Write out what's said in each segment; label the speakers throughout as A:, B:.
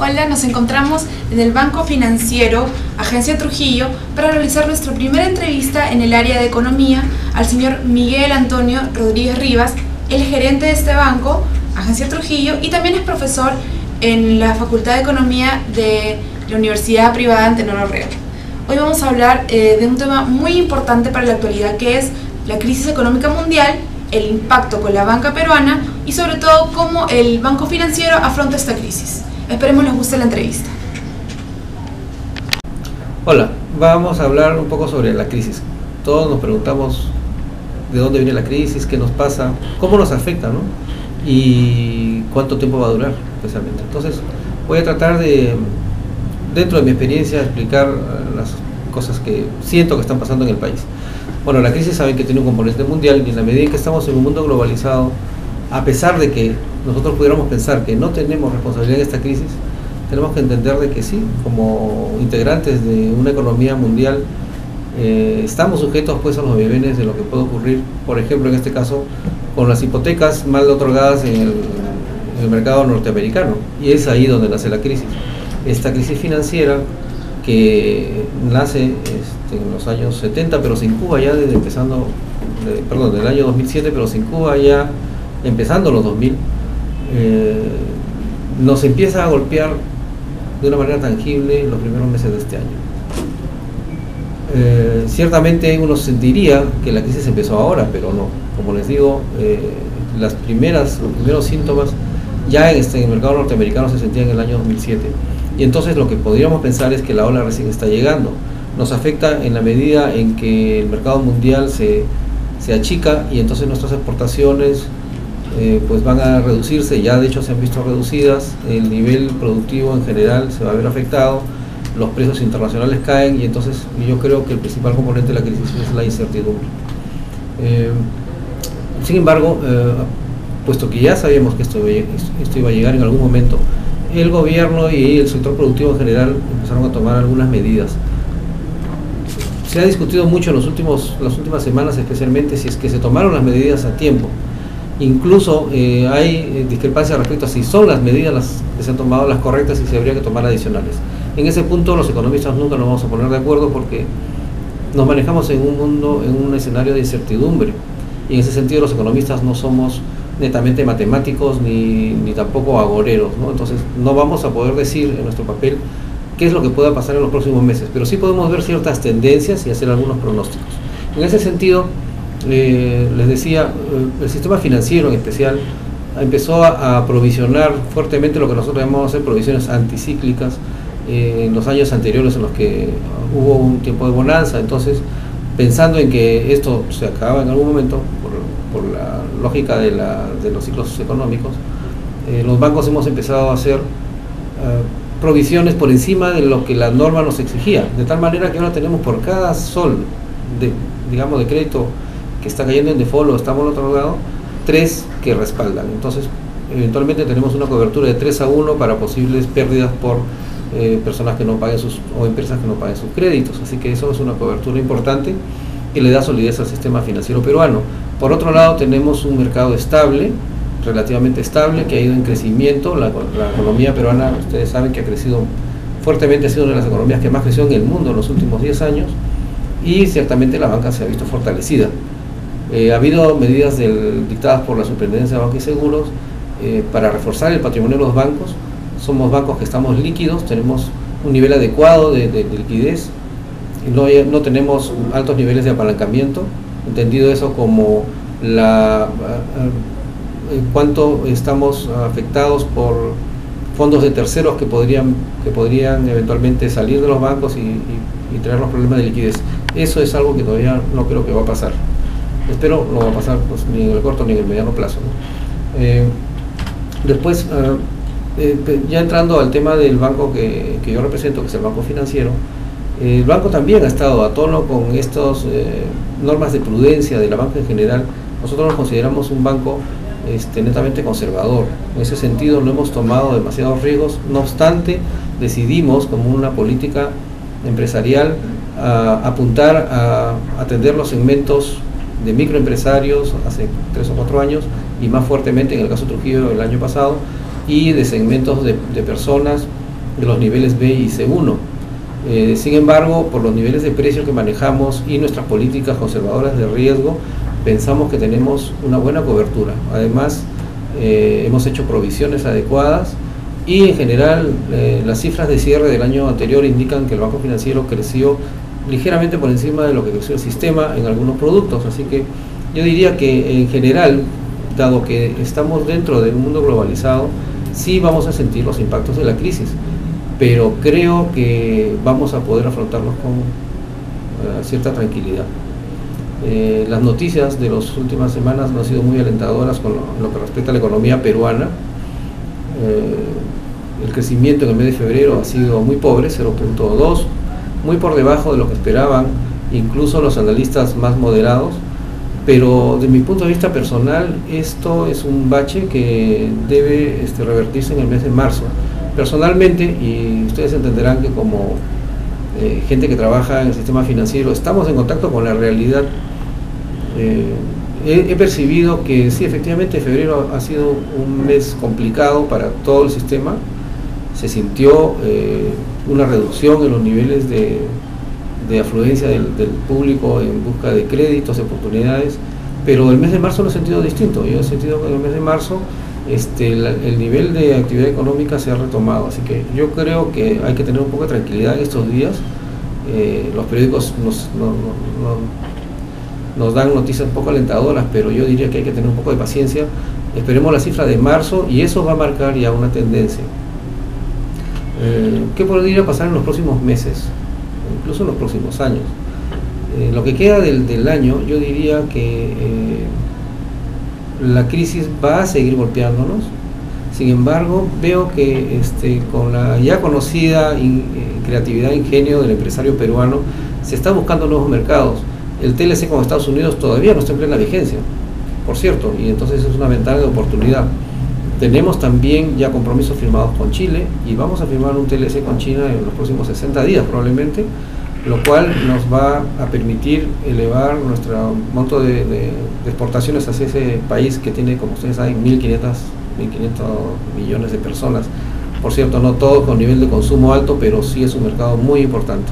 A: Hola, nos encontramos en el Banco Financiero, Agencia Trujillo, para realizar nuestra primera entrevista en el área de economía al señor Miguel Antonio Rodríguez Rivas, el gerente de este banco, Agencia Trujillo, y también es profesor en la Facultad de Economía de la Universidad Privada Antenor Orrego. Hoy vamos a hablar de un tema muy importante para la actualidad, que es la crisis económica mundial, el impacto con la banca peruana y sobre todo cómo el Banco Financiero afronta esta crisis. Esperemos les guste la entrevista.
B: Hola, vamos a hablar un poco sobre la crisis. Todos nos preguntamos de dónde viene la crisis, qué nos pasa, cómo nos afecta, ¿no? Y cuánto tiempo va a durar, especialmente. Entonces, voy a tratar de, dentro de mi experiencia, explicar las cosas que siento que están pasando en el país. Bueno, la crisis saben que tiene un componente mundial y en la medida en que estamos en un mundo globalizado, a pesar de que nosotros pudiéramos pensar que no tenemos responsabilidad en esta crisis, tenemos que entender de que sí, como integrantes de una economía mundial, estamos sujetos pues a los vaivenes de lo que puede ocurrir, por ejemplo en este caso, con las hipotecas mal otorgadas en el mercado norteamericano, y es ahí donde nace la crisis. Esta crisis financiera que nace en los años 70, pero se incuba ya desde del año 2007, pero se incuba ya empezando los 2000, nos empieza a golpear de una manera tangible en los primeros meses de este año. Ciertamente uno sentiría que la crisis empezó ahora, pero no. Como les digo, los primeros síntomas ya en el mercado norteamericano se sentían en el año 2007. Y entonces lo que podríamos pensar es que la ola recién está llegando. Nos afecta en la medida en que el mercado mundial se achica y entonces nuestras exportaciones pues van a reducirse, ya de hecho se han visto reducidas, el nivel productivo en general se va a ver afectado, los precios internacionales caen y entonces yo creo que el principal componente de la crisis es la incertidumbre. Sin embargo, puesto que ya sabíamos que esto iba a llegar en algún momento, el gobierno y el sector productivo en general empezaron a tomar algunas medidas. Se ha discutido mucho en las últimas semanas, especialmente si es que se tomaron las medidas a tiempo. Incluso hay discrepancias respecto a si son las medidas las que se han tomado las correctas y si habría que tomar adicionales. En ese punto los economistas nunca nos vamos a poner de acuerdo porque nos manejamos en un mundo, en un escenario de incertidumbre, y en ese sentido los economistas no somos netamente matemáticos ni tampoco agoreros, ¿no? Entonces no vamos a poder decir en nuestro papel qué es lo que pueda pasar en los próximos meses, pero sí podemos ver ciertas tendencias y hacer algunos pronósticos. En ese sentido, les decía, el sistema financiero en especial empezó a provisionar fuertemente lo que nosotros llamamos hacer provisiones anticíclicas en los años anteriores en los que hubo un tiempo de bonanza. Entonces, pensando en que esto se acababa en algún momento, por la lógica de los ciclos económicos, los bancos hemos empezado a hacer provisiones por encima de lo que la norma nos exigía, de tal manera que ahora tenemos por cada sol de crédito que está cayendo en default o está mal otorgado, 3 que respaldan. Entonces, eventualmente tenemos una cobertura de 3-1 para posibles pérdidas por personas que no paguen o empresas que no paguen sus créditos. Así que eso es una cobertura importante que le da solidez al sistema financiero peruano. Por otro lado, tenemos un mercado estable, relativamente estable, que ha ido en crecimiento. La economía peruana, ustedes saben que ha crecido fuertemente, ha sido una de las economías que más creció en el mundo en los últimos 10 años, y ciertamente la banca se ha visto fortalecida. Ha habido medidas dictadas por la Superintendencia de Banca y Seguros para reforzar el patrimonio de los bancos. Somos bancos que estamos líquidos, tenemos un nivel adecuado de liquidez, no tenemos altos niveles de apalancamiento, entendido eso como cuánto estamos afectados por fondos de terceros que podrían eventualmente salir de los bancos y traer los problemas de liquidez. Eso es algo que todavía no creo que va a pasar. Espero no va a pasar pues, ni en el corto ni en el mediano plazo, ¿no? Después, ya entrando al tema del banco que yo represento, que es el Banco Financiero, el banco también ha estado a tono con estas normas de prudencia de la banca en general. Nosotros nos consideramos un banco netamente conservador. En ese sentido no hemos tomado demasiados riesgos, no obstante decidimos como una política empresarial apuntar a atender los segmentos de microempresarios hace 3 o 4 años y más fuertemente en el caso de Trujillo el año pasado, y de segmentos de personas de los niveles B y C1. Sin embargo, por los niveles de precio que manejamos y nuestras políticas conservadoras de riesgo, pensamos que tenemos una buena cobertura. Además, hemos hecho provisiones adecuadas y en general las cifras de cierre del año anterior indican que el Banco Financiero creció ligeramente por encima de lo que creció el sistema en algunos productos. Así que yo diría que en general, dado que estamos dentro de un mundo globalizado, sí vamos a sentir los impactos de la crisis, pero creo que vamos a poder afrontarlos con cierta tranquilidad. Las noticias de las últimas semanas no han sido muy alentadoras con lo que respecta a la economía peruana. El crecimiento en el mes de febrero ha sido muy pobre, 0.2, muy por debajo de lo que esperaban incluso los analistas más moderados, pero de mi punto de vista personal esto es un bache que debe revertirse en el mes de marzo. Personalmente, y ustedes entenderán que como gente que trabaja en el sistema financiero estamos en contacto con la realidad, he percibido que sí, efectivamente febrero ha sido un mes complicado para todo el sistema. Se sintió una reducción en los niveles de afluencia del público en busca de créditos, de oportunidades, pero el mes de marzo lo he sentido distinto. Yo he sentido que en el mes de marzo el nivel de actividad económica se ha retomado, así que yo creo que hay que tener un poco de tranquilidad en estos días. Los periódicos nos dan noticias un poco alentadoras, pero yo diría que hay que tener un poco de paciencia. Esperemos la cifra de marzo y eso va a marcar ya una tendencia. ¿Qué podría pasar en los próximos meses? Incluso en los próximos años. Lo que queda del año, yo diría que la crisis va a seguir golpeándonos. Sin embargo, veo que con la ya conocida creatividad e ingenio del empresario peruano, se está buscando nuevos mercados. El TLC con Estados Unidos todavía no está en plena vigencia, por cierto, y entonces es una ventana de oportunidad. Tenemos también ya compromisos firmados con Chile y vamos a firmar un TLC con China en los próximos 60 días probablemente, lo cual nos va a permitir elevar nuestro monto de exportaciones hacia ese país que tiene, como ustedes saben, 1.500 millones de personas. Por cierto, no todos con nivel de consumo alto, pero sí es un mercado muy importante.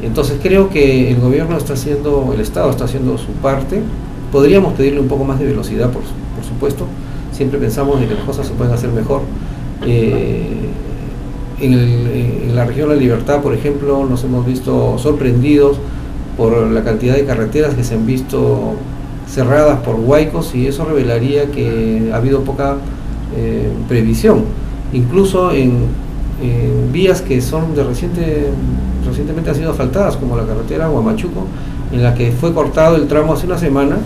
B: Entonces creo que el gobierno el Estado está haciendo su parte. Podríamos pedirle un poco más de velocidad, por supuesto. Siempre pensamos en que las cosas se pueden hacer mejor. En la región La Libertad, por ejemplo, nos hemos visto sorprendidos por la cantidad de carreteras que se han visto cerradas por huaicos, y eso revelaría que ha habido poca previsión. Incluso en vías que son recientemente han sido asfaltadas, como la carretera Huamachuco, en la que fue cortado el tramo hace una semana,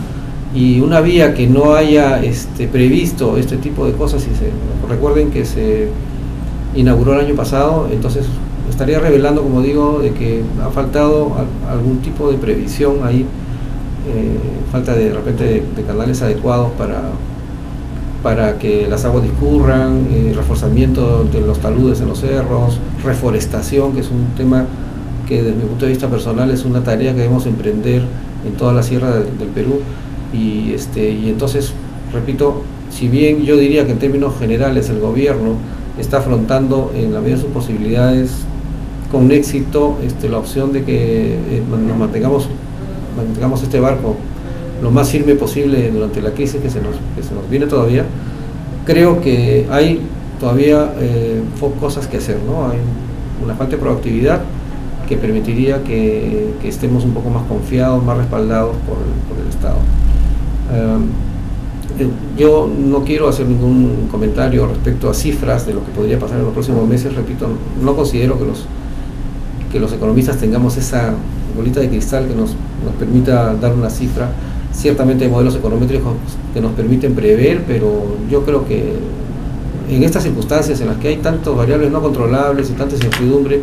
B: y una vía que no haya previsto este tipo de cosas, y recuerden que se inauguró el año pasado, entonces estaría revelando, como digo, de que ha faltado algún tipo de previsión ahí, falta de repente de canales adecuados para que las aguas discurran, reforzamiento de los taludes en los cerros, reforestación, que es un tema que desde mi punto de vista personal es una tarea que debemos emprender en toda la sierra del Perú. Y entonces, repito, si bien yo diría que en términos generales el gobierno está afrontando en la medida de sus posibilidades con éxito la opción de que nos mantengamos este barco lo más firme posible durante la crisis que se nos viene todavía, creo que hay todavía cosas que hacer, ¿no? Hay una falta de proactividad que permitiría que estemos un poco más confiados, más respaldados por el Estado. Yo no quiero hacer ningún comentario respecto a cifras de lo que podría pasar en los próximos meses. Repito, no considero que los economistas tengamos esa bolita de cristal que nos permita dar una cifra. Ciertamente hay modelos econométricos que nos permiten prever, pero yo creo que en estas circunstancias en las que hay tantas variables no controlables y tanta incertidumbre,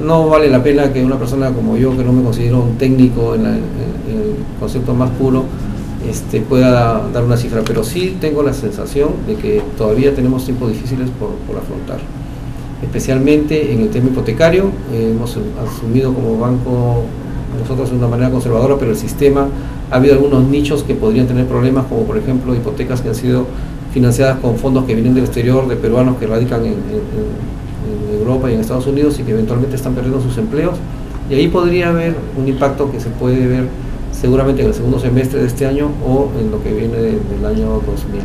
B: no vale la pena que una persona como yo, que no me considero un técnico en el concepto más puro, pueda dar una cifra, pero sí tengo la sensación de que todavía tenemos tiempos difíciles por afrontar, especialmente en el tema hipotecario. Hemos asumido como banco nosotros de una manera conservadora, pero el sistema, ha habido algunos nichos que podrían tener problemas, como por ejemplo hipotecas que han sido financiadas con fondos que vienen del exterior, de peruanos que radican en en Europa y en Estados Unidos y que eventualmente están perdiendo sus empleos, y ahí podría haber un impacto que se puede ver seguramente en el segundo semestre de este año o en lo que viene del año 2010.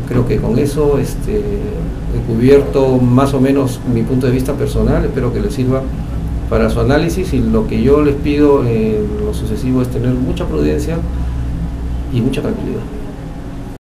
B: Creo que con eso he cubierto más o menos mi punto de vista personal. Espero que les sirva para su análisis, y lo que yo les pido en lo sucesivo es tener mucha prudencia y mucha tranquilidad.